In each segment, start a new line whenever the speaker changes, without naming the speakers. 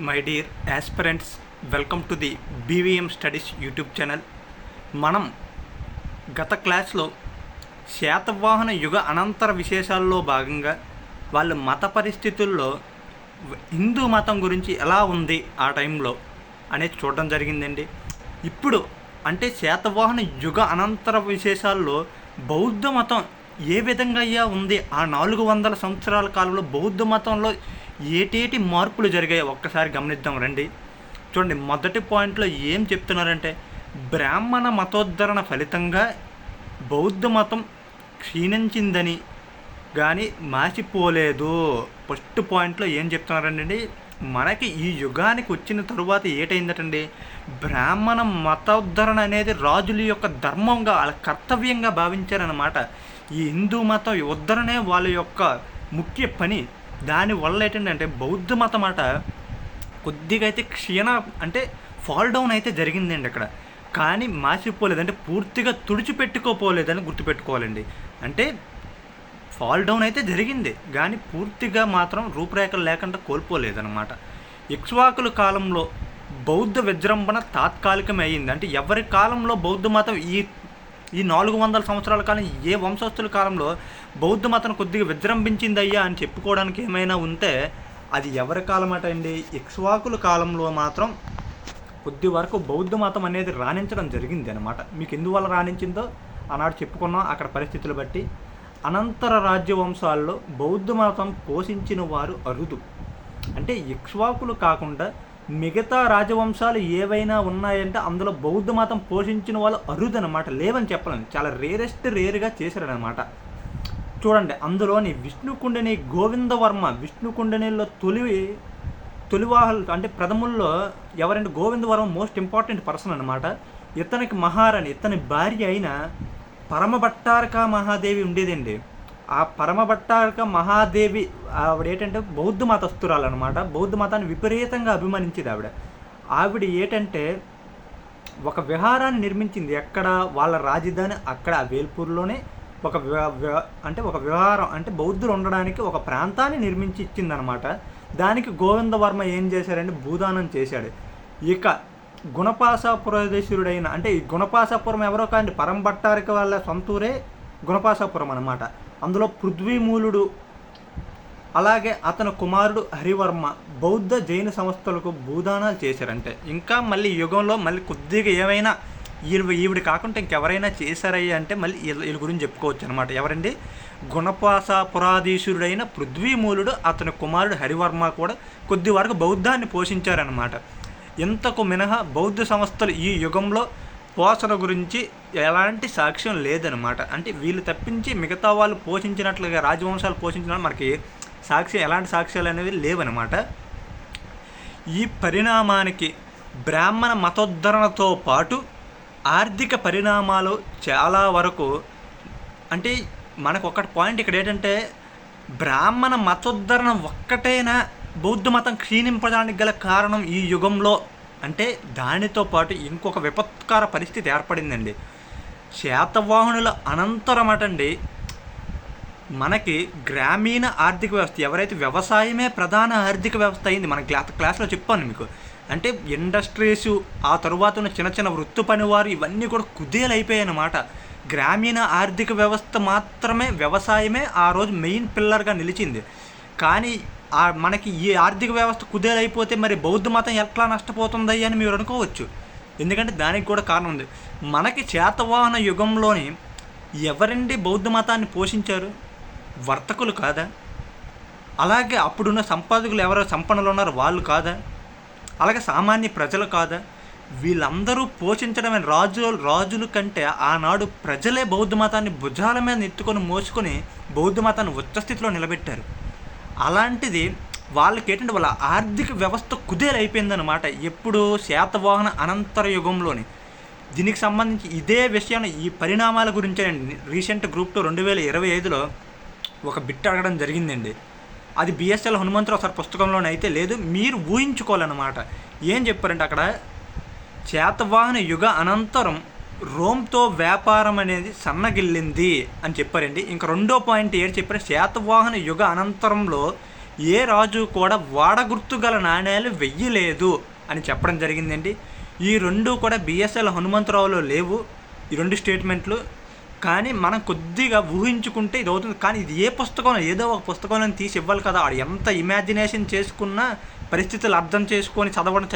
My dear aspirants, welcome to the BVM studies YouTube channel. మనం గత క్లాస్లో శాతవాహన యుగ అనంతర విశేషాల్లో భాగంగా వాళ్ళ మత పరిస్థితుల్లో హిందూ మతం గురించి ఎలా ఉంది ఆ టైంలో అనేది చూడడం జరిగిందండి. ఇప్పుడు అంటే శాతవాహన యుగ అనంతర విశేషాల్లో బౌద్ధ మతం ఏ విధంగా అయ్యా ఉంది, ఆ 400 సంవత్సరాల కాలంలో బౌద్ధ మతంలో ఏటేటి మార్పులు జరిగాయో ఒక్కసారి గమనిద్దాం రండి. చూడండి, మొదటి పాయింట్లో ఏం చెప్తున్నారంటే బ్రాహ్మణ మతోద్ధరణ ఫలితంగా బౌద్ధ మతం క్షీణించిందని కానీ మాసిపోలేదు. ఫస్ట్ పాయింట్లో ఏం చెప్తున్నారండి, మనకి ఈ యుగానికి వచ్చిన తరువాత ఏటైందటండి, బ్రాహ్మణ మతోద్ధరణ అనేది రాజుల యొక్క ధర్మంగా వాళ్ళ కర్తవ్యంగా భావించారన్నమాట. ఈ హిందూ మతం ఉద్ధరణే వాళ్ళ యొక్క ముఖ్య పని. దానివల్ల ఏంటంటే బౌద్ధ మతం అట కొద్దిగా అయితే అంటే ఫాల్ డౌన్ అయితే జరిగిందండి అక్కడ. కానీ మాసిపోలేదు, అంటే పూర్తిగా తుడిచిపెట్టుకోపోలేదని గుర్తుపెట్టుకోవాలండి. అంటే ఫాల్ డౌన్ అయితే జరిగింది కానీ పూర్తిగా మాత్రం రూపురేఖలు లేకుండా కోల్పోలేదన్నమాట. ఇక్ష్వాకుల కాలంలో బౌద్ధ విజృంభణ తాత్కాలికమే అయ్యింది. అంటే ఎవరి కాలంలో బౌద్ధ మతం ఈ 400 సంవత్సరాల కాలం ఏ వంశస్థుల కాలంలో బౌద్ధ మతం కొద్దిగా విజృంభించిందయ్యా అని చెప్పుకోవడానికి ఏమైనా ఉంటే అది ఎవరి కాలం అట అండి, ఇక్ష్వాకుల కాలంలో మాత్రం కొద్ది వరకు బౌద్ధ మతం అనేది రాణించడం జరిగింది అనమాట. మీకు ఎందువల్ల రాణించిందో ఆనాడు చెప్పుకున్నాం. అక్కడ పరిస్థితులు బట్టి అనంతర రాజ్యవంశాల్లో బౌద్ధ మతం పోషించిన వారు అరుదు. అంటే ఇక్ష్వాకులు కాకుండా మిగతా రాజవంశాలు ఏవైనా ఉన్నాయంటే అందులో బౌద్ధ మతం పోషించిన వాళ్ళు అరుదనమాట, లేవని చెప్పలేను. చాలా రేరుగా చేశారనమాట. చూడండి, అందులోని విష్ణుకుండిని గోవిందవర్మ, విష్ణుకుండినిలో తొలివాహులు అంటే ప్రథముల్లో ఎవరంటే గోవిందవర్మ మోస్ట్ ఇంపార్టెంట్ పర్సన్ అనమాట. ఇతనికి మహారాణి, ఇతని భార్య అయిన పరమభట్టారక మహాదేవి ఉండేదండి. ఆ పరమభట్టారక మహాదేవి ఆవిడ ఏంటంటే బౌద్ధ మతస్థురాలు అనమాట. బౌద్ధ మతాన్ని విపరీతంగా అభిమానించేది ఆవిడ ఏంటంటే ఒక విహారాన్ని నిర్మించింది. ఎక్కడ వాళ్ళ రాజధాని అక్కడ వేల్పూర్లోనే ఒక విహారం అంటే బౌద్ధులు ఉండడానికి ఒక ప్రాంతాన్ని నిర్మించి ఇచ్చిందనమాట. దానికి గోవిందవర్మ ఏం చేశారంటే భూదానం చేశాడు. ఇక గుణపాసాపురదేశుడైన అంటే ఈ గుణపాసాపురం ఎవరో కాండి పరమభట్టారక వాళ్ళ సొంతూరే గుణపాసాపురం అనమాట. అందులో పృథ్వీమూలుడు అలాగే అతని కుమారుడు హరివర్మ బౌద్ధ జైన సంస్థలకు భూదానాలు చేశారంటే. ఇంకా మళ్ళీ యుగంలో మళ్ళీ కొద్దిగా ఏమైనా ఈవిడ కాకుండా ఇంకెవరైనా చేశారయ్యా అంటే మళ్ళీ వీళ్ళ గురించి చెప్పుకోవచ్చు అనమాట. ఎవరండి, గుణపాసాపురాధీశుడైన పృథ్వీమూలుడు అతని కుమారుడు హరివర్మ కూడా కొద్ది వరకు బౌద్ధాన్ని పోషించారనమాట. ఇంతకు మినహా బౌద్ధ సంస్థలు ఈ యుగంలో పోషణ గురించి ఎలాంటి సాక్ష్యం లేదనమాట. అంటే వీళ్ళు తప్పించి మిగతా వాళ్ళు పోషించినట్లుగా రాజవంశాలు పోషించిన మనకి ఎలాంటి సాక్ష్యాలు అనేవి లేవనమాట. ఈ పరిణామానికి బ్రాహ్మణ మతోద్ధరణతో పాటు ఆర్థిక పరిణామాలు చాలా వరకు అంటే మనకు ఒకటి పాయింట్ ఇక్కడ ఏంటంటే బ్రాహ్మణ మతోద్ధరణ ఒక్కటైనా బౌద్ధ మతం క్షీణింపడానికి గల కారణం ఈ యుగంలో అంటే దానితో పాటు ఇంకొక విపత్కర పరిస్థితి ఏర్పడిందండి. శాతవాహనుల అనంతరం అటండి మనకి గ్రామీణ ఆర్థిక వ్యవస్థ ఎవరైతే వ్యవసాయమే ప్రధాన ఆర్థిక వ్యవస్థ అయింది. మన క్లాస్లో చెప్పాను మీకు. అంటే ఇండస్ట్రీస్ ఆ తరువాత ఉన్న చిన్న చిన్న వృత్తి పనివారు ఇవన్నీ కూడా కుదేలైపోయాయి అన్నమాట. గ్రామీణ ఆర్థిక వ్యవస్థ మాత్రమే వ్యవసాయమే ఆ రోజు మెయిన్ పిల్లర్గా నిలిచింది. కానీ మనకి ఈ ఆర్థిక వ్యవస్థ కుదేలైపోతే మరి బౌద్ధ మతం ఎట్లా నష్టపోతుంది అని మీరు అనుకోవచ్చు. ఎందుకంటే దానికి కూడా కారణం ఉంది. మనకి శాతవాహన యుగంలోని ఎవరండి బౌద్ధ మతాన్ని పోషించారు? వర్తకులు కాదా? అలాగే అప్పుడున్న సంపాదకులు ఎవరో సంపన్నులు ఉన్నారో వాళ్ళు కాదా? అలాగే సామాన్య ప్రజలు కాదా? వీళ్ళందరూ పోషించడమే రాజుల కంటే ఆనాడు ప్రజలే బౌద్ధ మతాన్ని భుజాల మీద ఎత్తుకొని మోసుకొని బౌద్ధ మతాన్ని ఉచ్చస్థితిలో నిలబెట్టారు. అలాంటిది వాళ్ళకి ఏంటంటే వాళ్ళ ఆర్థిక వ్యవస్థ కుదేలైపోయిందనమాట ఎప్పుడు శాతవాహన అనంతర యుగంలోని. దీనికి సంబంధించి ఇదే విషయాన్ని ఈ పరిణామాల గురించే రీసెంట్ గ్రూప్ 2 2025లో ఒక బిట్ అడగడం జరిగిందండి. అది బిఎస్ఎల్ హనుమంతరావు సార్ పుస్తకంలోనైతే లేదు, మీరు ఊహించుకోవాలన్నమాట. ఏం చెప్పారంటే అక్కడ శాతవాహన యుగ అనంతరం రోమ్తో వ్యాపారం అనేది సన్నగిల్లింది అని చెప్పారండి. ఇంకా రెండో పాయింట్ ఏంటి చెప్పారు, శాతవాహన యుగ అనంతరంలో ఏ రాజు కూడా వాడగుర్తు గల నాణ్యాలు వెయ్యలేదు అని చెప్పడం జరిగిందండి. ఈ రెండు కూడా బిఎస్ఎల్ హనుమంతరావులో లేవు, ఈ రెండు స్టేట్మెంట్లు. కానీ మనం కొద్దిగా ఊహించుకుంటే ఇది అవుతుంది. కానీ ఇది ఏ పుస్తకం, ఏదో ఒక పుస్తకంలో తీసి ఇవ్వాలి కదా. ఆడు ఎంత ఇమాజినేషన్ చేసుకున్నా, పరిస్థితులు అర్థం చేసుకొని చదవడం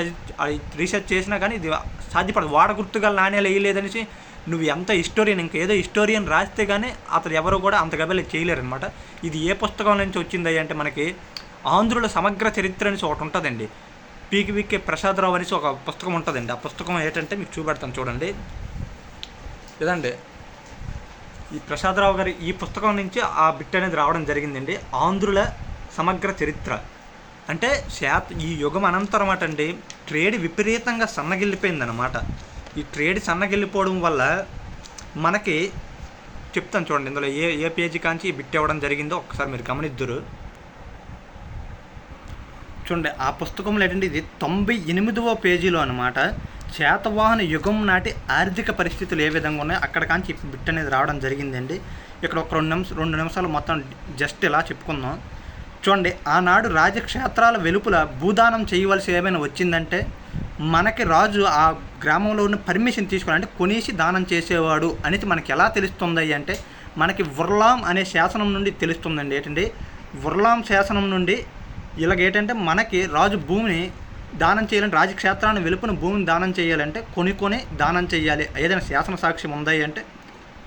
రీసెర్చ్ చేసినా కానీ ఇది సాధ్యపడదు. వాడగుర్తుగా నాణ్యాలు వేయలేదనేసి నువ్వు ఎంత హిస్టోరియన్, ఇంకేదో హిస్టోరియన్ రాస్తే కానీ అతను ఎవరు కూడా అంత గబెలు చేయలేరనమాట. ఇది ఏ పుస్తకం నుంచి వచ్చింది అంటే మనకి ఆంధ్రుల సమగ్ర చరిత్ర అనేసి ఒకటి ఉంటుందండి. పీకివికే ప్రసాదరావు అనేసి ఒక పుస్తకం ఉంటుందండి. ఆ పుస్తకం ఏంటంటే మీకు చూపెడతాను చూడండి. ఇదండి ఈ ప్రసాదరావు గారి ఈ పుస్తకం నుంచి ఆ బిట్ అనేది రావడం జరిగిందండి. ఆంధ్రుల సమగ్ర చరిత్ర అంటే ఈ యుగం అనంతరం అండి ట్రేడ్ విపరీతంగా సన్నగిల్లిపోయిందనమాట. ఈ ట్రేడ్ సన్నగిల్లిపోవడం వల్ల మనకి చెప్తాను చూడండి, ఇందులో ఏ పేజీ కాంచి ఈ బిట్ ఇవ్వడం జరిగిందో ఒకసారి మీరు గమనిద్దురు. చూడండి ఆ పుస్తకంలో ఏంటంటే ఇది 98వ పేజీలో అనమాట. శాతవాహన యుగం నాటి ఆర్థిక పరిస్థితులు ఏ విధంగా ఉన్నాయో అక్కడ కాంచి బిట్ అనేది రావడం జరిగిందండి. ఇక్కడ ఒక 2 నిమిషాలు మొత్తం జస్ట్ ఇలా చెప్పుకుందాం. చూడండి, ఆనాడు రాజక్షేత్రాల వెలుపల భూదానం చేయవలసి ఏమైనా వచ్చిందంటే మనకి రాజు ఆ గ్రామంలో ఉన్న పర్మిషన్ తీసుకుని అంటే కొనేసి దానం చేసేవాడు అనేది మనకి ఎలా తెలుస్తుంది అంటే మనకి వర్లాం అనే శాసనం నుండి తెలుస్తుందండి. ఏంటంటే వర్లాం శాసనం నుండి ఇలాగేంటంటే మనకి రాజు భూమిని దానం చేయాలంటే, రాజక్షేత్రాన్ని వెలుపున భూమిని దానం చేయాలంటే కొని దానం చేయాలి. ఏదైనా శాసన సాక్ష్యం ఉంది అంటే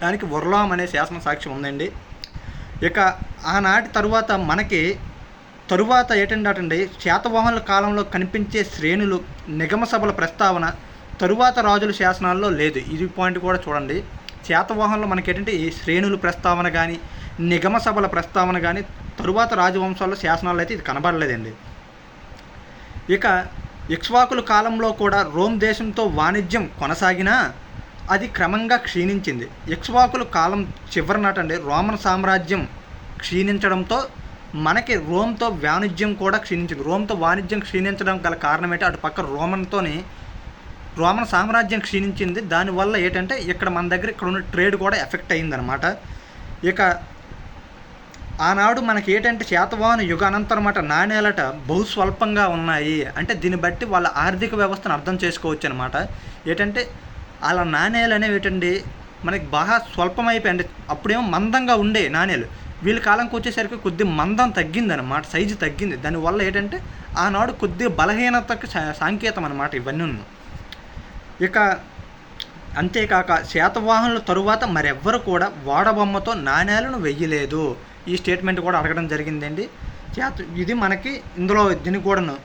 దానికి వర్లాం అనే శాసన సాక్ష్యం ఉందండి. ఇక ఆనాటి తరువాత ఏంటంటే శాతవాహనుల కాలంలో కనిపించే శ్రేణులు నిగమ సభల ప్రస్తావన తరువాత రాజుల శాసనాల్లో లేదు. ఇది పాయింట్ కూడా చూడండి. శాతవాహనంలో మనకి ఏంటంటే ఈ శ్రేణుల ప్రస్తావన కానీ నిగమ సభల ప్రస్తావన కానీ తరువాత రాజవంశాల్లో శాసనాల్లో అయితే ఇది కనబడలేదండి. ఇక ఇక్ష్వాకుల కాలంలో కూడా రోమ్ దేశంతో వాణిజ్యం కొనసాగినా అది క్రమంగా క్షీణించింది. ఇక్ష్వాకుల కాలం చివరినటండి రోమన్ సామ్రాజ్యం క్షీణించడంతో మనకి రోమ్తో వాణిజ్యం కూడా క్షీణించింది. రోమ్తో వాణిజ్యం క్షీణించడం గల కారణం ఏంటి, అటు పక్క రోమన్ సామ్రాజ్యం క్షీణించింది. దానివల్ల ఏంటంటే ఇక్కడ మన దగ్గర ఇక్కడ ఉన్న ట్రేడ్ కూడా ఎఫెక్ట్ అయిందనమాట. ఇక ఆనాడు మనకి ఏంటంటే శాతవాహన యుగ అనంతరం నాణ్యాలట బహుస్వల్పంగా ఉన్నాయి. అంటే దీన్ని బట్టి వాళ్ళ ఆర్థిక వ్యవస్థను అర్థం చేసుకోవచ్చు అనమాట. ఏంటంటే అలా నాణ్యాలు అనేవి ఏంటండి మనకి బాగా స్వల్పమైపోయి, అంటే అప్పుడేమో మందంగా ఉండే నాణ్యాలు, వీళ్ళ కాలంకి వచ్చేసరికి కొద్దిగా మందం తగ్గిందనమాట, సైజు తగ్గింది. దానివల్ల ఏంటంటే ఆనాడు కొద్దిగా బలహీనతకు సంకేతం అనమాట ఇవన్నీ. ఇక అంతేకాక శాతవాహనుల తరువాత మరెవ్వరు కూడా వాడబొమ్మతో నాణ్యాలను వెయ్యలేదు. ఈ స్టేట్మెంట్ కూడా అడగడం జరిగిందండి. ఇది మనకి ఇందులో దీన్ని కూడాను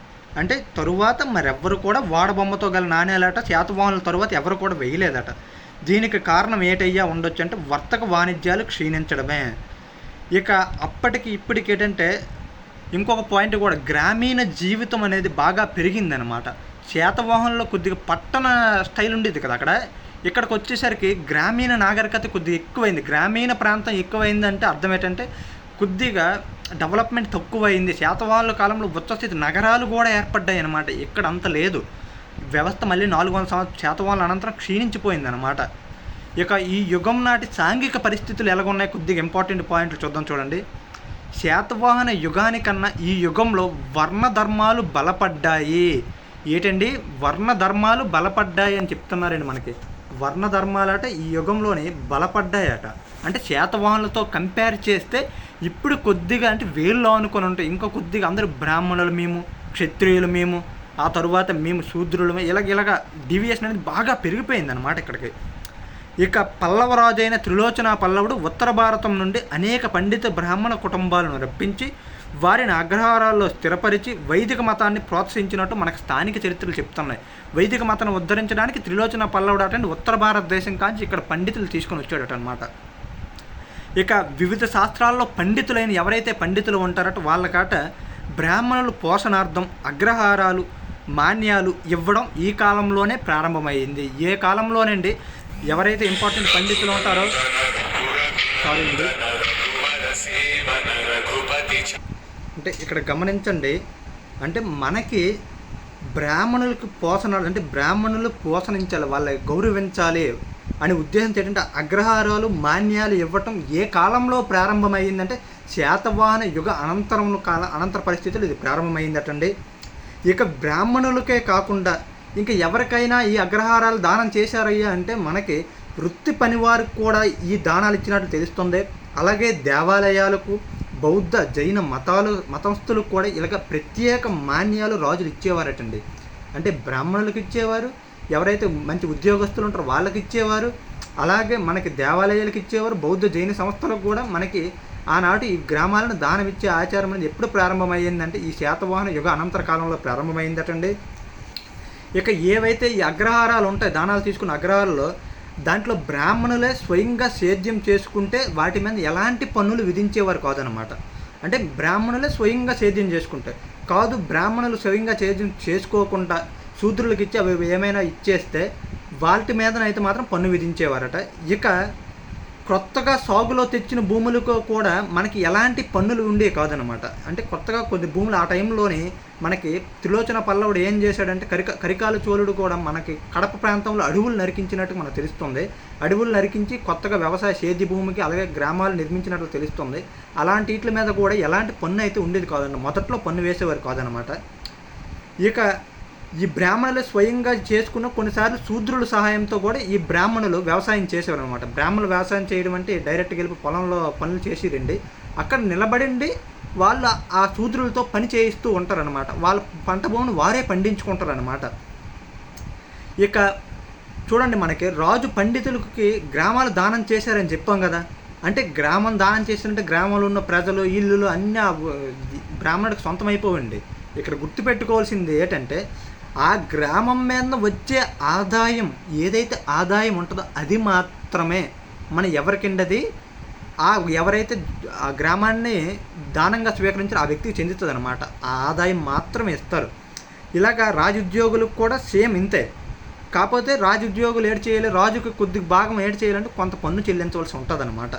అంటే తరువాత మరెవ్వరు కూడా వాడబొమ్మతో గల నాణ్యాలట శాతవాహనుల తరువాత ఎవరు కూడా వేయలేదట. దీనికి కారణం ఏటయ్యా ఉండొచ్చు అంటే వర్తక వాణిజ్యాలు క్షీణించడమే. ఇక అప్పటికి ఇప్పటికి ఏంటంటే ఇంకొక పాయింట్ కూడా, గ్రామీణ జీవితం అనేది బాగా పెరిగిందనమాట. శాతవాహనంలో కొద్దిగా పట్టణ స్టైల్ ఉండేది కదా అక్కడ, ఇక్కడికి వచ్చేసరికి గ్రామీణ నాగరికత కొద్దిగా ఎక్కువైంది. గ్రామీణ ప్రాంతం ఎక్కువైంది అంటే అర్థం ఏంటంటే కొద్దిగా డెవలప్మెంట్ తక్కువైంది. శాతవాహనుల కాలంలో ఉచ్చస్థితి నగరాలు కూడా ఏర్పడ్డాయి అనమాట. ఇక్కడ అంత లేదు. వ్యవస్థ మళ్ళీ 400 సంవత్సరాల శాతవాహనుల అనంతరం క్షీణించిపోయిందనమాట. ఇక ఈ యుగం నాటి సాంఘిక పరిస్థితులు ఎలాగున్నాయి, కొద్దిగా ఇంపార్టెంట్ పాయింట్లు చూద్దాం చూడండి. శాతవాహన యుగానికన్నా ఈ యుగంలో వర్ణధర్మాలు బలపడ్డాయి. ఏంటండి వర్ణధర్మాలు బలపడ్డాయి అని చెప్తున్నారండి. మనకి వర్ణధర్మాలట ఈ యుగంలోని బలపడ్డాయట. అంటే శాతవాహనులతో కంపేర్ చేస్తే ఇప్పుడు కొద్దిగా అంటే వేళ్ళు అనుకొని ఉంటాయి, ఇంకా కొద్దిగా అందరూ బ్రాహ్మణులు మేము, క్షత్రియులు మేము, ఆ తరువాత మేము శూద్రులు, ఇలాగ డివియేషన్ అనేది బాగా పెరిగిపోయింది అనమాట ఇక్కడికి. ఇక పల్లవరాజు అయిన త్రిలోచన పల్లవుడు ఉత్తర భారతం నుండి అనేక పండిత బ్రాహ్మణ కుటుంబాలను రప్పించి వారిని అగ్రహారాల్లో స్థిరపరిచి వైదిక మతాన్ని ప్రోత్సహించినట్టు మనకు స్థానిక చరిత్రలు చెప్తున్నాయి. వైదిక మతాన్ని ఉద్ధరించడానికి త్రిలోచన పల్లవుడు అంటే ఉత్తర భారతదేశం కాంచి ఇక్కడ పండితులు తీసుకొని వచ్చాడట అనమాట. ఇక వివిధ శాస్త్రాల్లో పండితులైన ఎవరైతే పండితులు ఉంటారట వాళ్ళకట బ్రాహ్మణులు పోషణార్థం అగ్రహారాలు మాన్యాలు ఇవ్వడం ఈ కాలంలోనే ప్రారంభమైంది. ఏ కాలంలోనండి ఎవరైతే ఇంపార్టెంట్ పండితులు ఉంటారో అంటే ఇక్కడ గమనించండి, అంటే మనకి బ్రాహ్మణులకి పోషణ అంటే బ్రాహ్మణులు పోషణించాలి, వాళ్ళని గౌరవించాలి అనే ఉద్దేశంతో ఏంటంటే అగ్రహారాలు మాన్యాలు ఇవ్వటం ఏ కాలంలో ప్రారంభమైందంటే శాతవాహన యుగ అనంతర పరిస్థితులు ఇది ప్రారంభమైందటండి. ఇక బ్రాహ్మణులకే కాకుండా ఇంకా ఎవరికైనా ఈ అగ్రహారాలు దానం చేశారయ్యా అంటే మనకి వృత్తి పనివారికి కూడా ఈ దానాలు ఇచ్చినట్లు తెలుస్తుంది. అలాగే దేవాలయాలకు, బౌద్ధ జైన మతస్థులకు కూడా ఇలాగ ప్రత్యేక మాన్యాలు రాజులు ఇచ్చేవారటండి. అంటే బ్రాహ్మణులకు ఇచ్చేవారు, ఎవరైతే మంచి ఉద్యోగస్తులు ఉంటారో వాళ్ళకి ఇచ్చేవారు, అలాగే మనకి దేవాలయాలకు ఇచ్చేవారు, బౌద్ధ జైన సంస్థలకు కూడా మనకి ఆనాటి ఈ గ్రామాలను దానం ఇచ్చే ఆచారం అనేది ఎప్పుడు ప్రారంభమైందంటే ఈ శాతవాహన యుగ అనంతర కాలంలో ప్రారంభమైందటండి. ఇక ఏవైతే ఈ అగ్రహారాలు ఉంటాయి, దానాలు తీసుకున్న అగ్రహారాల్లో దాంట్లో బ్రాహ్మణులే స్వయంగా సేద్యం చేసుకుంటే వాటి మీద ఎలాంటి పన్నులు విధించేవారు కాదనమాట. అంటే బ్రాహ్మణులే స్వయంగా సేద్యం చేసుకుంటే కాదు, బ్రాహ్మణులు స్వయంగా సేద్యం చేసుకోకుండా శూద్రులకు ఇచ్చి అవి ఏమైనా ఇచ్చేస్తే వాటి మీదనైతే మాత్రం పన్ను విధించేవారట. ఇక కొత్తగా సాగులో తెచ్చిన భూములకు కూడా మనకి ఎలాంటి పన్నులు ఉండేవి కాదనమాట. అంటే కొత్తగా కొన్ని భూములు ఆ టైంలోని మనకి త్రిలోచన పల్లవుడు ఏం చేశాడంటే కరికాల చోళుడు కూడా మనకి కడప ప్రాంతంలో అడవులు నరికించినట్టు మనకు తెలుస్తుంది. అడవులు నరికించి కొత్తగా వ్యవసాయ సేద్య భూమికి అలాగే గ్రామాలు నిర్మించినట్లు తెలుస్తుంది. అలాంటి వీటి మీద కూడా ఎలాంటి పన్ను అయితే ఉండేది కాదన్న, మొదట్లో పన్ను వేసేవారు కాదనమాట. ఇక ఈ బ్రాహ్మణులు స్వయంగా చేసుకున్న కొన్నిసార్లు శూద్రుల సహాయంతో కూడా ఈ బ్రాహ్మణులు వ్యవసాయం చేసేవారు అనమాట. బ్రాహ్మణులు వ్యవసాయం చేయడం అంటే డైరెక్ట్గా వెళ్ళి పొలంలో పనులు చేసిరండి, అక్కడ నిలబడిండి వాళ్ళు ఆ శూద్రులతో పని చేయిస్తూ ఉంటారనమాట. వాళ్ళ పంట భూమిని వారే పండించుకుంటారనమాట. ఇక చూడండి, మనకి రాజు పండితులకి గ్రామాలు దానం చేశారని చెప్పాం కదా. అంటే గ్రామం దానం చేసినట్టే గ్రామంలో ఉన్న ప్రజలు, ఇల్లులు అన్నీ బ్రాహ్మణుడికి సొంతమైపోవండి. ఇక్కడ గుర్తుపెట్టుకోవాల్సింది ఏంటంటే ఆ గ్రామం మీద వచ్చే ఆదాయం, ఏదైతే ఆదాయం ఉంటుందో అది మాత్రమే మన ఎవరికిండది ఎవరైతే ఆ గ్రామాన్ని దానంగా స్వీకరించారో ఆ వ్యక్తికి చెందుతుంది అనమాట. ఆ ఆదాయం మాత్రమే ఇస్తారు. ఇలాగ రాజుద్యోగులకు కూడా సేమ్ ఇంతే. కాకపోతే రాజుద్యోగులు ఏడు చేయాలి, రాజుకి కొద్ది భాగం ఏడు చేయాలంటే కొంత పన్ను చెల్లించవలసి ఉంటుంది అనమాట.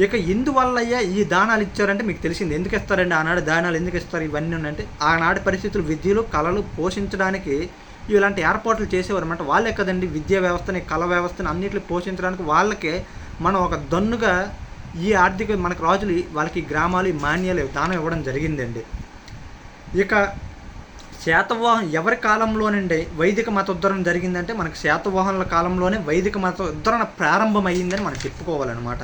ఇక ఎందువల్లయ్యా ఈ దానాలు ఇచ్చారంటే మీకు తెలిసింది. ఎందుకు ఇస్తారండి ఆనాడు దానాలు ఎందుకు ఇస్తారు ఇవన్నీ అంటే ఆనాటి పరిస్థితులు విద్యలు కళలు పోషించడానికి ఇలాంటి ఏర్పాట్లు చేసేవారు అనమాట. వాళ్ళే కదండి విద్యా వ్యవస్థని, కళ వ్యవస్థని అన్నింటిని పోషించడానికి వాళ్ళకే మనం ఒక దన్నుగా ఈ ఆర్థిక మనకు రాజులు వాళ్ళకి గ్రామాలు ఈ మాన్యాలు దానం ఇవ్వడం జరిగిందండి. ఇక శాతవాహన ఎవరి కాలంలోనండి వైదిక మత ఉద్ధరణ జరిగిందంటే మనకి శాతవాహనుల కాలంలోనే వైదిక మత ఉద్ధరణ ప్రారంభమైందని మనం చెప్పుకోవాలన్నమాట.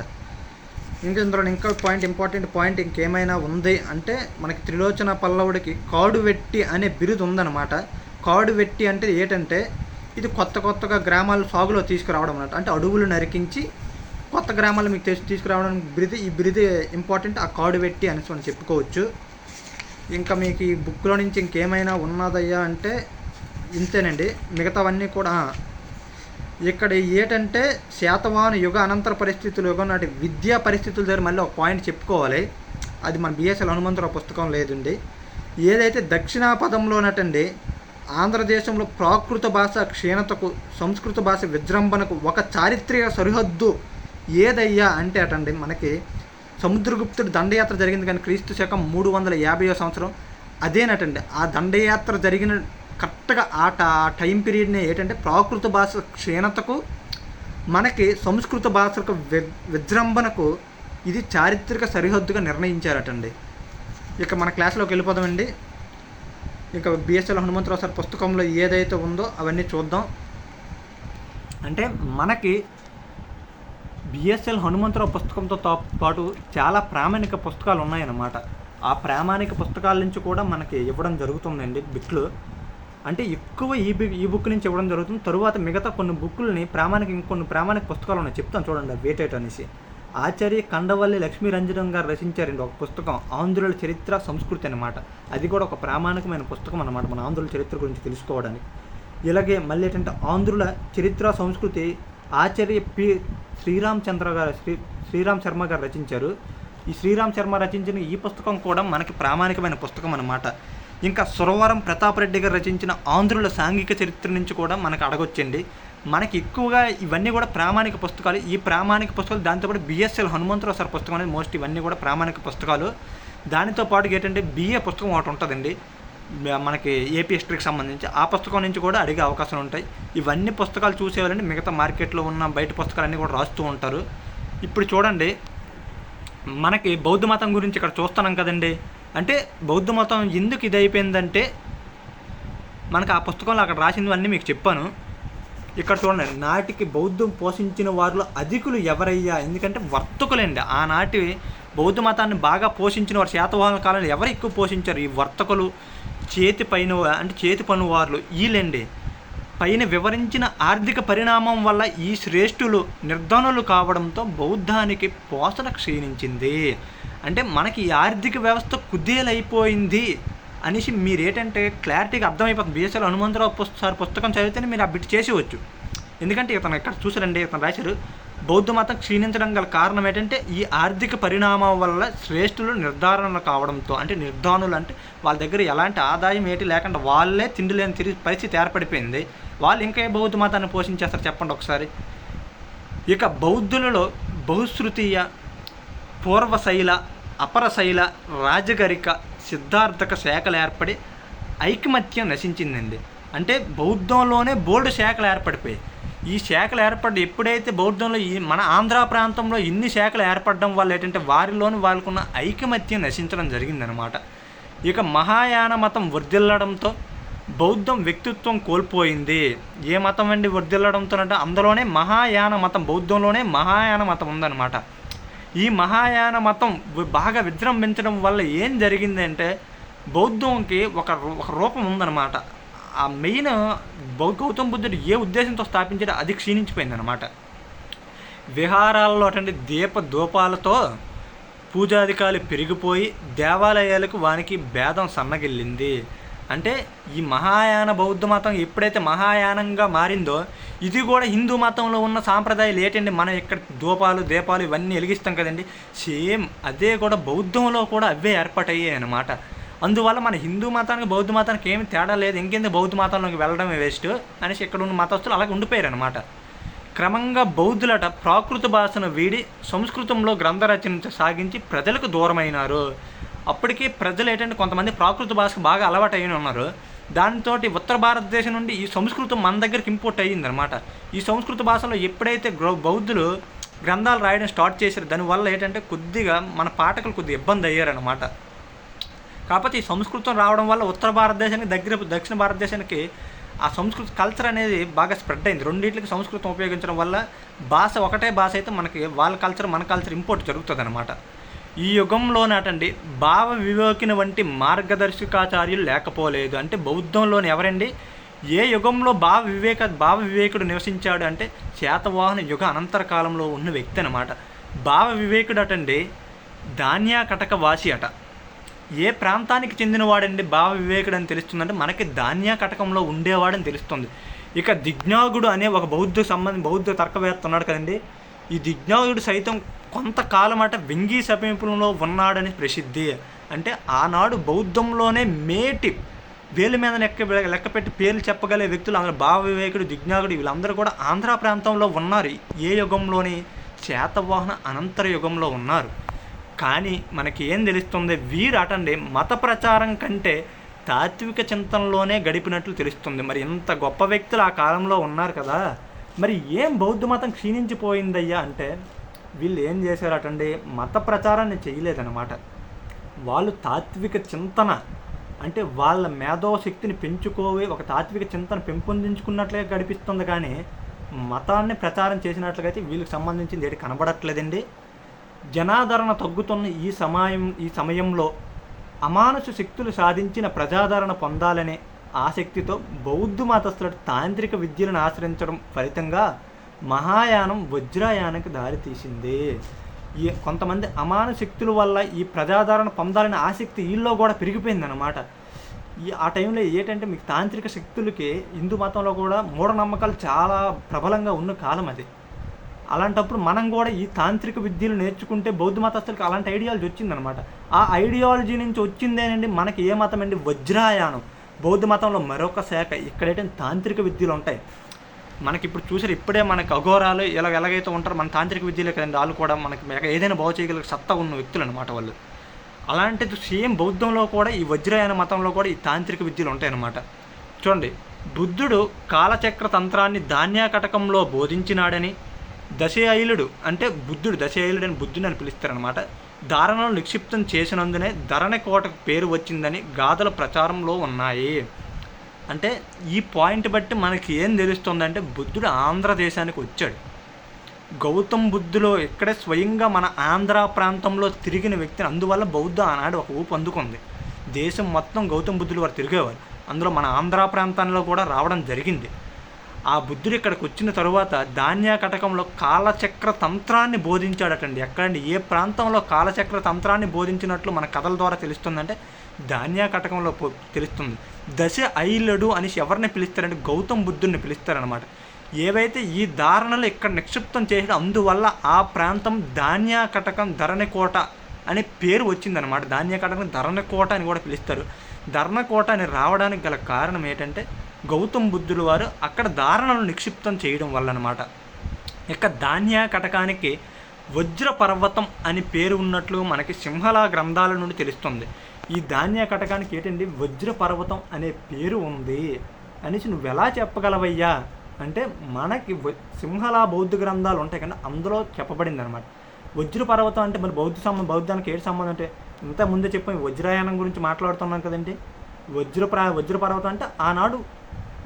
ఇందులో ఇంకా ఇంపార్టెంట్ పాయింట్ ఇంకేమైనా ఉంది అంటే మనకి త్రిలోచన పల్లవుడికి కాడువెట్టి అనే బిరుదు ఉందన్నమాట. కాడువెట్టి అంటే ఏంటంటే ఇది కొత్తగా గ్రామాలు సాగులో తీసుకురావడం అన్నమాట. అంటే అడవులు నరికించి కొత్త గ్రామాలు మీకు తీసుకురావడానికి ఈ బిరుదు ఇంపార్టెంట్. ఆ కాడువెట్టి అనేసి మనం చెప్పుకోవచ్చు. ఇంకా మీకు ఈ బుక్లో నుంచి ఇంకేమైనా ఉన్నదయ్యా అంటే ఇంతేనండి. మిగతావన్నీ కూడా ఇక్కడ ఏంటంటే శాతవాహన యుగ అనంతర పరిస్థితులు, యుగం నాటి విద్యా పరిస్థితుల దగ్గర మళ్ళీ ఒక పాయింట్ చెప్పుకోవాలి. అది మన బిఎస్ఎల్ హనుమంతరావు పుస్తకం లేదండి. ఏదైతే దక్షిణాపదంలోనటండి ఆంధ్రదేశంలో ప్రాకృత భాష క్షీణతకు, సంస్కృత భాష విజృంభణకు ఒక చారిత్రక సరిహద్దు ఏదయ్యా అంటే అటండి మనకి సముద్రగుప్తుడు దండయాత్ర జరిగింది కానీ క్రీస్తు శకం 350వ సంవత్సరం అదేనటండి. ఆ దండయాత్ర జరిగిన కరెక్ట్గా ఆ టైం పీరియడ్ని ఏంటంటే ప్రాకృత భాష క్షీణతకు మనకి సంస్కృత భాషకు విజృంభణకు ఇది చారిత్రక సరిహద్దుగా నిర్ణయించారటండి. ఇక మన క్లాస్లోకి వెళ్ళిపోదామండి. ఇక బిఎస్ఎల్ హనుమంతరావు సార్ పుస్తకంలో ఏదైతే ఉందో అవన్నీ చూద్దాం. అంటే మనకి బిఎస్ఎల్ హనుమంతరావు పుస్తకంతో పాటు చాలా ప్రామాణిక పుస్తకాలు ఉన్నాయన్నమాట. ఆ ప్రామాణిక పుస్తకాల నుంచి కూడా మనకి ఇవ్వడం జరుగుతుందండి బిట్లు. అంటే ఎక్కువ ఈ బుక్ నుంచి ఇవ్వడం జరుగుతుంది. తరువాత మిగతా కొన్ని బుక్కుల్ని ఇంకొన్ని ప్రామాణిక పుస్తకాలు ఉన్నాయి, చెప్తాను చూడండి వేటేట్ అనేసి. ఆచార్య కండవల్లి లక్ష్మీరంజనం గారు రచించారండి ఒక పుస్తకం, ఆంధ్రుల చరిత్ర సంస్కృతి అనమాట. అది కూడా ఒక ప్రామాణికమైన పుస్తకం అనమాట మన ఆంధ్రుల చరిత్ర గురించి తెలుసుకోవడానికి. ఇలాగే మళ్ళీ ఏంటంటే ఆంధ్రుల చరిత్ర సంస్కృతి ఆచార్య శ్రీరామ్ శర్మ గారు రచించారు. ఈ శ్రీరామ్ శర్మ రచించిన ఈ పుస్తకం కూడా మనకి ప్రామాణికమైన పుస్తకం అన్నమాట. ఇంకా సురవరం ప్రతాపరెడ్డి గారు రచించిన ఆంధ్రుల సాంఘిక చరిత్ర నుంచి కూడా మనకు అడగొచ్చండి. మనకి ఎక్కువగా ఇవన్నీ కూడా ప్రామాణిక పుస్తకాలు. ఈ ప్రామాణిక పుస్తకాలు దాంతోపాటు బిఎస్ఎల్ హనుమంతరావు సార్ పుస్తకం అనేది మోస్ట్ ఇవన్నీ కూడా ప్రామాణిక పుస్తకాలు. దానితో పాటు ఏంటంటే బిఏ పుస్తకం ఒకటి ఉంటుందండి మనకి ఏపీ హిస్టరీకి సంబంధించి. ఆ పుస్తకం నుంచి కూడా అడిగే అవకాశాలు ఉంటాయి. ఇవన్నీ పుస్తకాలు చూసేవాళ్ళండి మిగతా మార్కెట్లో ఉన్న బయట పుస్తకాలన్నీ కూడా రాస్తూ ఉంటారు. ఇప్పుడు చూడండి మనకి బౌద్ధ మతం గురించి ఇక్కడ చూస్తున్నాం కదండి. అంటే బౌద్ధ మతం ఎందుకు ఇది అయిపోయిందంటే మనకు ఆ పుస్తకంలో అక్కడ రాసినవన్నీ మీకు చెప్పాను. ఇక్కడ చూడండి, నాటికి బౌద్ధం పోషించిన వారిలో అధికులు ఎవరయ్యా? ఎందుకంటే వర్తకులండి. ఆనాటి బౌద్ధ మతాన్ని బాగా పోషించిన వారు శాతవాహనుల కాలంలో ఎవరు ఎక్కువ పోషించారు? ఈ వర్తకులు, చేతి పనువారులు వీళ్ళండి. పైన వివరించిన ఆర్థిక పరిణామం వల్ల ఈ శ్రేష్ఠులు నిర్ధనులు కావడంతో బౌద్ధానికి పోషణ క్షీణించింది. అంటే మనకి ఈ ఆర్థిక వ్యవస్థ కుదేలైపోయింది అనేసి మీరేంటంటే క్లారిటీగా అర్థమైపోతుంది. బిఎస్ఎల్ హనుమంతరావు సార్ పుస్తకం చదివితేనే మీరు ఆ బిట్ చేసేవచ్చు. ఎందుకంటే ఇతను ఇక్కడ చూసారండి, ఇతను రాశారు బౌద్ధ మతం క్షీణించడం గల కారణం ఏంటంటే ఈ ఆర్థిక పరిణామం వల్ల శ్రేష్ఠులు నిర్ధారణ కావడంతో. అంటే నిర్ధానులు అంటే వాళ్ళ దగ్గర ఎలాంటి ఆదాయం ఏంటి లేకుండా వాళ్ళే తిండి లేని తిరిగి పరిస్థితి ఏర్పడిపోయింది. వాళ్ళు ఇంకా ఏ బౌద్ధ మతాన్ని పోషించేస్తారు చెప్పండి ఒకసారి. ఇక బౌద్ధులలో బహుశ్రుతీయ, పూర్వశైల, అపరశైల, రాజగరిక, సిద్ధార్థక శాఖలు ఏర్పడి ఐకమత్యం నశించిందండి. అంటే బౌద్ధంలోనే బోల్డ్ శాఖలు ఏర్పడిపోయాయి. ఈ శాఖలు ఏర్పడి ఎప్పుడైతే బౌద్ధంలో మన ఆంధ్ర ప్రాంతంలో ఇన్ని శాఖలు ఏర్పడడం వల్ల ఏంటంటే వారిలోని వాళ్ళకున్న ఐకమత్యం నశించడం జరిగిందనమాట. ఇక మహాయాన మతం వర్ధిల్లడంతో బౌద్ధం వ్యక్తిత్వం కోల్పోయింది. ఏ మతం అండి వర్ధిల్లడంతో అంటే అందులోనే మహాయాన మతం, బౌద్ధంలోనే మహాయాన మతం ఉందన్నమాట. ఈ మహాయాన మతం బాగా విజృంభించడం వల్ల ఏం జరిగిందంటే బౌద్ధంకి ఒక రూపం ఉందన్నమాట. ఆ మెయిన్ గౌతమ బుద్ధుడు ఏ ఉద్దేశంతో స్థాపించాడో అది క్షీణించిపోయిందనమాట. విహారాల్లో అటువంటి దీపధూపాలతో పూజాధికాలు పెరిగిపోయి దేవాలయాలకు వానికి భేదం సన్నగిల్లింది. అంటే ఈ మహాయాన బౌద్ధ మతం ఎప్పుడైతే మహాయానంగా మారిందో ఇది కూడా హిందూ మతంలో ఉన్న సాంప్రదాయాలు ఏంటండి, మనం ఇక్కడ దీపాలు ఇవన్నీ వెలిగిస్తాం కదండి, సేమ్ అదే కూడా బౌద్ధంలో కూడా అవే ఏర్పాటయ్యాయి అన్నమాట. అందువల్ల మన హిందూ మతానికి బౌద్ధ మతానికి ఏమి తేడా లేదు, ఇంకేంది బౌద్ధ మతంలోకి వెళ్ళడమే వేస్ట్ అనేసి ఇక్కడ ఉన్న మతస్థులు అలాగే ఉండిపోయారు అనమాట. క్రమంగా బౌద్ధులట ప్రాకృత భాషను వీడి సంస్కృతంలో గ్రంథ రచన సాగించి ప్రజలకు దూరమైనారు. అప్పటికీ ప్రజలు ఏంటంటే కొంతమంది ప్రాకృత భాషకు బాగా అలవాటు అయిన ఉన్నారు. దాంతో ఉత్తర భారతదేశం నుండి ఈ సంస్కృతం మన దగ్గరికి ఇంపోర్ట్ అయ్యిందనమాట. ఈ సంస్కృత భాషలో ఎప్పుడైతే బౌద్ధులు గ్రంథాలు రాయడం స్టార్ట్ చేశారు దానివల్ల ఏంటంటే కొద్దిగా మన పాఠకులు కొద్దిగా ఇబ్బంది అయ్యారనమాట. కాకపోతే ఈ సంస్కృతం రావడం వల్ల ఉత్తర భారతదేశానికి దక్షిణ భారతదేశానికి ఆ సంస్కృత కల్చర్ అనేది బాగా స్ప్రెడ్ అయింది. రెండింటికి సంస్కృతం ఉపయోగించడం వల్ల ఒకటే భాష అయితే మనకి వాళ్ళ కల్చర్ మన కల్చర్ ఇంపోర్ట్ జరుగుతుంది అనమాట. ఈ యుగంలోనటండి భావ వివేకిన వంటి మార్గదర్శకాచార్యులు లేకపోలేదు. అంటే బౌద్ధంలోని ఎవరండి, ఏ యుగంలో భావ వివేకుడు నివసించాడు అంటే శాతవాహన యుగ అనంతర కాలంలో ఉన్న వ్యక్తి అనమాట. భావ వివేకుడు అటండి ధాన్యాకటక వాసి అట. ఏ ప్రాంతానికి చెందినవాడండి భావ వివేకుడు అని తెలుస్తుందంటే మనకి ధాన్యాకటకంలో ఉండేవాడని తెలుస్తుంది. ఇక దిజ్ఞాగుడు అనే ఒక బౌద్ధ తర్కవేత్త ఉన్నాడు కదండి. ఈ దిజ్ఞాగుడు సైతం కొంతకాలం అట వెంగీ సమీపంలో ఉన్నాడని ప్రసిద్ధి. అంటే ఆనాడు బౌద్ధంలోనే మేటి వేలు మీద లెక్కపెట్టి పేర్లు చెప్పగలే వ్యక్తులు అందరూ భావ వివేకుడు, దిజ్ఞాగుడు వీళ్ళందరూ కూడా ఆంధ్ర ప్రాంతంలో ఉన్నారు. ఏ యుగంలోని శాతవాహన అనంతర యుగంలో ఉన్నారు. కానీ మనకి ఏం తెలుస్తుంది, వీరు అటండి మత ప్రచారం కంటే తాత్విక చింతనలోనే గడిపినట్లు తెలుస్తుంది. మరి ఇంత గొప్ప వ్యక్తులు ఆ కాలంలో ఉన్నారు కదా, మరి ఏం బౌద్ధ మతం క్షీణించిపోయిందయ్యా అంటే వీళ్ళు ఏం చేశారటండి, మత ప్రచారాన్ని చేయలేదన్నమాట. వాళ్ళు తాత్విక చింతన అంటే వాళ్ళ మేధోశక్తిని పెంచుకోవి ఒక తాత్విక చింతన పెంపొందించుకున్నట్లుగా గడిపిస్తుంది. కానీ మతాన్ని ప్రచారం చేసినట్లుగా అయితే వీళ్ళకి సంబంధించింది ఏది కనబడట్లేదండి. జనాదరణ తగ్గుతున్న ఈ సమయంలో అమానుష శక్తులు సాధించిన ప్రజాదరణ పొందాలనే ఆసక్తితో బౌద్ధ మతస్థులు తాంత్రిక విద్యలను ఆశ్రయించడం ఫలితంగా మహాయానం వజ్రాయానానికి దారితీసింది. కొంతమంది అమానుష శక్తుల వల్ల ఈ ప్రజాదరణ పొందాలనే ఆసక్తి వీళ్ళలో కూడా పెరిగిపోయిందన్నమాట. ఆ టైంలో ఏంటంటే మీకు తాంత్రిక శక్తులకి హిందూ మతంలో కూడా మూఢనమ్మకాలు చాలా ప్రబలంగా ఉన్న కాలం అది. అలాంటప్పుడు మనం కూడా ఈ తాంత్రిక విద్యలు నేర్చుకుంటే బౌద్ధ మతస్థులకి అలాంటి ఐడియాలజీ వచ్చిందనమాట. ఆ ఐడియాలజీ నుంచి వచ్చిందేనండి మనకి ఏ మతం అండి, వజ్రాయానం. బౌద్ధ మతంలో మరొక శాఖ. ఇక్కడైతే తాంత్రిక విద్యలు ఉంటాయి. మనకి ఇప్పుడు చూసారు, ఇప్పుడే మనకి అఘోరాలు ఎలాగైతే ఉంటారో మన తాంత్రిక విద్యలే కదండి, వాళ్ళు కూడా మనకి ఏదైనా బాగు చేయగలిగే సత్తా ఉన్న వ్యక్తులు అనమాట వాళ్ళు. అలాంటిది సేమ్ బౌద్ధంలో కూడా ఈ వజ్రాయన మతంలో కూడా ఈ తాంత్రిక విద్యలు ఉంటాయన్నమాట. చూడండి, బుద్ధుడు కాలచక్ర తంత్రాన్ని ధాన్యాకటకంలో బోధించినాడని దశైలుడు, అంటే బుద్ధుడు దశైలుడు అని బుద్ధుని అని పిలుస్తారనమాట. ధారణను నిక్షిప్తం చేసినందునే ధరణికోటకు పేరు వచ్చిందని గాథల ప్రచారంలో ఉన్నాయి. అంటే ఈ పాయింట్ బట్టి మనకి ఏం తెలుస్తుందంటే బుద్ధుడు ఆంధ్రదేశానికి వచ్చాడు. గౌతమ్ బుద్ధులో ఇక్కడే స్వయంగా మన ఆంధ్ర ప్రాంతంలో తిరిగిన వ్యక్తిని, అందువల్ల బౌద్ధ ఆనాడు ఒక ఊపు అందుకుంది. దేశం మొత్తం గౌతమ్ బుద్ధులు వారు తిరిగేవారు, అందులో మన ఆంధ్ర ప్రాంతంలో కూడా రావడం జరిగింది. ఆ బుద్ధుడు ఇక్కడికి వచ్చిన తరువాత ధాన్యకటకంలో కాలచక్ర తంత్రాన్ని బోధించాడటండి. ఎక్కడండి, ఏ ప్రాంతంలో కాలచక్ర తంత్రాన్ని బోధించినట్లు మన కథల ద్వారా తెలుస్తుందంటే ధాన్యకటకంలో తెలుస్తుంది. దశ ఐలడు అని ఎవరిని పిలుస్తారంటే గౌతమ్ బుద్ధుడిని పిలుస్తారనమాట. ఏవైతే ఈ ధారణలు ఇక్కడ నిక్షిప్తం చేసిన అందువల్ల ఆ ప్రాంతం ధాన్యకటకం ధరణికోట అనే పేరు వచ్చిందనమాట. ధాన్యకటకం ధరణికోట అని కూడా పిలుస్తారు. ధరణికోట అని రావడానికి గల కారణం ఏంటంటే గౌతమ్ బుద్ధులు వారు అక్కడ ధారణలు నిక్షిప్తం చేయడం వల్ల అనమాట. ఇక ధాన్యకటకానికి వజ్ర పర్వతం అని పేరు ఉన్నట్లు మనకి సింహళ గ్రంథాల నుండి తెలుస్తుంది. ఈ ధాన్యకటకానికి ఏంటండి వజ్ర పర్వతం అనే పేరు ఉంది అనేసి నువ్వు ఎలా చెప్పగలవయ్యా అంటే మనకి సింహళ బౌద్ధ గ్రంథాలు ఉంటాయి కానీ అందులో చెప్పబడింది అనమాట. వజ్ర పర్వతం అంటే మరి బౌద్ధానికి ఏంటి సంబంధం అంటే ఇంత ముందే చెప్పాం, వజ్రాయానం గురించి మాట్లాడుతున్నాం కదండి. వజ్ర పర్వతం అంటే ఆనాడు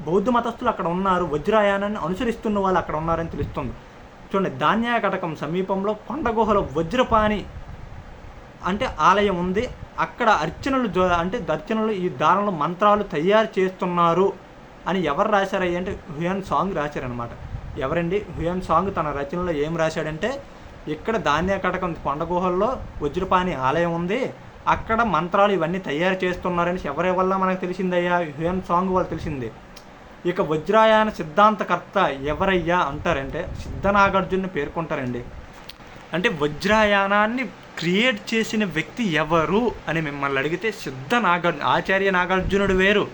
బౌద్ధ మతస్థులు అక్కడ ఉన్నారు, వజ్రాయానాన్ని అనుసరిస్తున్న వాళ్ళు అక్కడ ఉన్నారని తెలుస్తుంది. చూడండి, ధాన్యకటకం సమీపంలో కొండగుహలో వజ్రపాణి అంటే ఆలయం ఉంది. అక్కడ అర్చనలు ఈ దారంలో మంత్రాలు తయారు చేస్తున్నారు అని ఎవరు రాశారయ్య అంటే హ్యూయన్ సాంగ్ రాశారనమాట. ఎవరండి? హ్యూయన్ సాంగ్ తన రచనలో ఏం రాశాడంటే ఇక్కడ ధాన్యకటకం కొండగుహల్లో వజ్రపాణి ఆలయం ఉంది, అక్కడ మంత్రాలు ఇవన్నీ తయారు చేస్తున్నారని ఎవరి వల్ల మనకు తెలిసిందయ్యా? హ్యూయన్ సాంగ్ వాళ్ళు తెలిసింది. ఇక వజ్రాయాన సిద్ధాంతకర్త ఎవరయ్యా అంటారంటే సిద్ధనాగార్జున్ని పేర్కొంటారండి. అంటే వజ్రాయానాన్ని క్రియేట్ చేసిన వ్యక్తి ఎవరు అని మిమ్మల్ని అడిగితే ఆచార్య నాగార్జునుడు వేరు,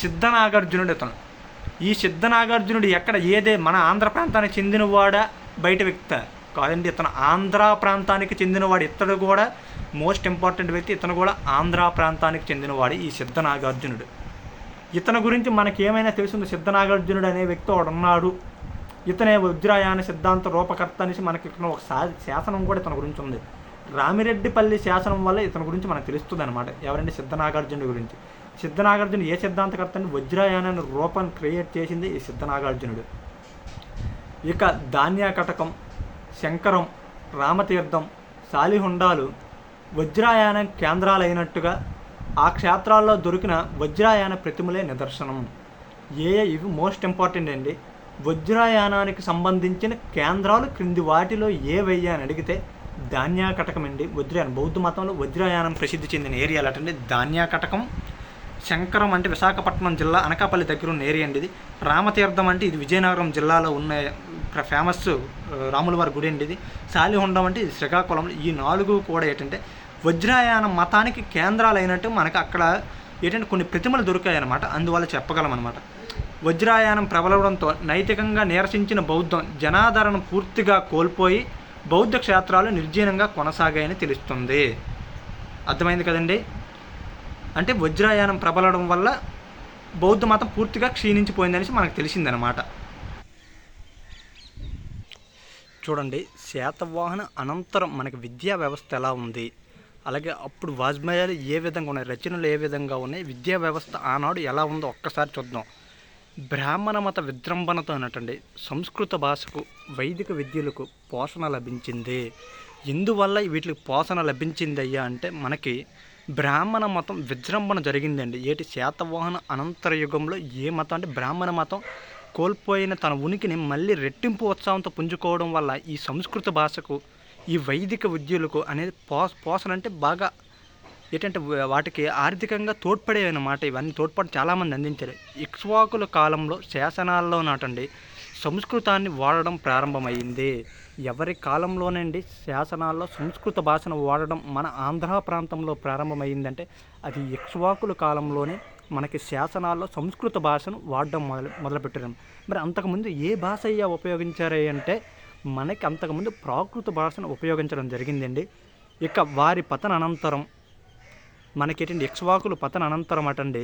సిద్ధనాగార్జునుడు ఇతను. ఈ సిద్ధనాగార్జునుడు మన ఆంధ్ర ప్రాంతానికి చెందినవాడా బయట వ్యక్తి కాదండి, ఇతను ఆంధ్ర ప్రాంతానికి చెందినవాడు. ఇతడు కూడా మోస్ట్ ఇంపార్టెంట్ వ్యక్తి, ఇతను కూడా ఆంధ్ర ప్రాంతానికి చెందినవాడు ఈ సిద్ధనాగార్జునుడు. ఇతని గురించి మనకి ఏమైనా తెలుస్తుంది? సిద్ధనాగార్జునుడు అనే వ్యక్తి వాడు ఉన్నాడు, ఇతనే వజ్రాయాన సిద్ధాంత రూపకర్త అనేసి మనకి ఇక్కడ ఒక శాసనం కూడా ఇతని గురించి ఉంది. రామిరెడ్డిపల్లి శాసనం వల్ల ఇతని గురించి మనకు తెలుస్తుంది అనమాట. ఎవరంటే సిద్ధనాగార్జునుడి గురించి. సిద్ధనాగార్జునుడు ఏ సిద్ధాంతకర్త అంటే వజ్రాయానాన్ని రూపం క్రియేట్ చేసింది ఈ సిద్ధనాగార్జునుడు. ఇక ధాన్యకటకం, శంకరం, రామతీర్థం, సాలిహుండాలు వజ్రాయాన కేంద్రాలైనట్టుగా ఆ క్షేత్రాల్లో దొరికిన వజ్రాయాన ప్రతిమలే నిదర్శనం. ఇవి మోస్ట్ ఇంపార్టెంట్ అండి. వజ్రాయానానికి సంబంధించిన కేంద్రాలు క్రింది వాటిలో ఏవయ్యా అని అడిగితే ధాన్యకటకం అండి. వజ్రాయానం బౌద్ధ మతంలో వజ్రాయానం ప్రసిద్ధి చెందిన ఏరియాలు అంటే ధాన్యకటకం. శంకరం అంటే విశాఖపట్నం జిల్లా అనకాపల్లి దగ్గర ఉన్న ఏరియా అండి ఇది. రామతీర్థం అంటే ఇది విజయనగరం జిల్లాలో ఉన్న ఫేమస్ రాములవారి గుడి అండి ఇది. సాలిహుండం అంటే ఇది శ్రీకాకుళం. ఈ 4 కూడా ఏంటంటే వజ్రాయాన మతానికి కేంద్రాలు అయినట్టు మనకు అక్కడ ఏంటంటే కొన్ని ప్రతిమలు దొరికాయి అన్నమాట. అందువల్ల చెప్పగలం అనమాట. వజ్రాయానం ప్రబలవడంతో నైతికంగా నీరసించిన బౌద్ధం జనాదరణ పూర్తిగా కోల్పోయి బౌద్ధ క్షేత్రాలు నిర్జీనంగా కొనసాగాయని తెలుస్తుంది. అర్థమైంది కదండి. అంటే వజ్రాయానం ప్రబలడం వల్ల బౌద్ధ మతం పూర్తిగా క్షీణించిపోయిందనేసి మనకు తెలిసిందనమాట. చూడండి, శాతవాహన అనంతరం మనకి విద్యా వ్యవస్థ ఎలా ఉంది, అలాగే అప్పుడు వాజ్మయాలు ఏ విధంగా ఉన్నాయి, రచనలు ఏ విధంగా ఉన్నాయి, విద్యా వ్యవస్థ ఆనాడు ఎలా ఉందో ఒక్కసారి చూద్దాం. బ్రాహ్మణ మత విజృంభణతో అన్నట్టండి సంస్కృత భాషకు, వైదిక విద్యలకు పోషణ లభించింది. ఎందువల్ల వీటికి పోషణ లభించింది అయ్యా అంటే మనకి బ్రాహ్మణ మతం విజృంభణ జరిగిందండి. శాతవాహన అనంతర యుగంలో ఏ మతం అంటే బ్రాహ్మణ మతం కోల్పోయిన తన ఉనికిని మళ్ళీ రెట్టింపు ఉత్సాహంతో పుంజుకోవడం వల్ల ఈ సంస్కృత భాషకు, ఈ వైదిక విద్యలకు అనేది పోషణ అంటే బాగా వాటికి ఆర్థికంగా తోడ్పడేవన్నమాట. ఇవన్నీ తోడ్పాటు చాలామంది అందించారు. ఇక్ష్వాకుల కాలంలో శాసనాల్లో నాటండి సంస్కృతాన్ని వాడడం ప్రారంభమైంది. ఎవరి కాలంలోనండి శాసనాల్లో సంస్కృత భాషను వాడడం మన ఆంధ్ర ప్రాంతంలో ప్రారంభమైందంటే అది ఇక్ష్వాకుల కాలంలోనే మనకి శాసనాల్లో సంస్కృత భాషను వాడడం మొదలుపెట్టడం. మరి అంతకుముందు ఏ భాష ఉపయోగించారు అంటే మనకి అంతకుముందు ప్రాకృత భాషను ఉపయోగించడం జరిగిందండి. ఇక వారి పతన అనంతరం మనకేంటండి ఇక్ష్వాకులు పతన అనంతరం అటండి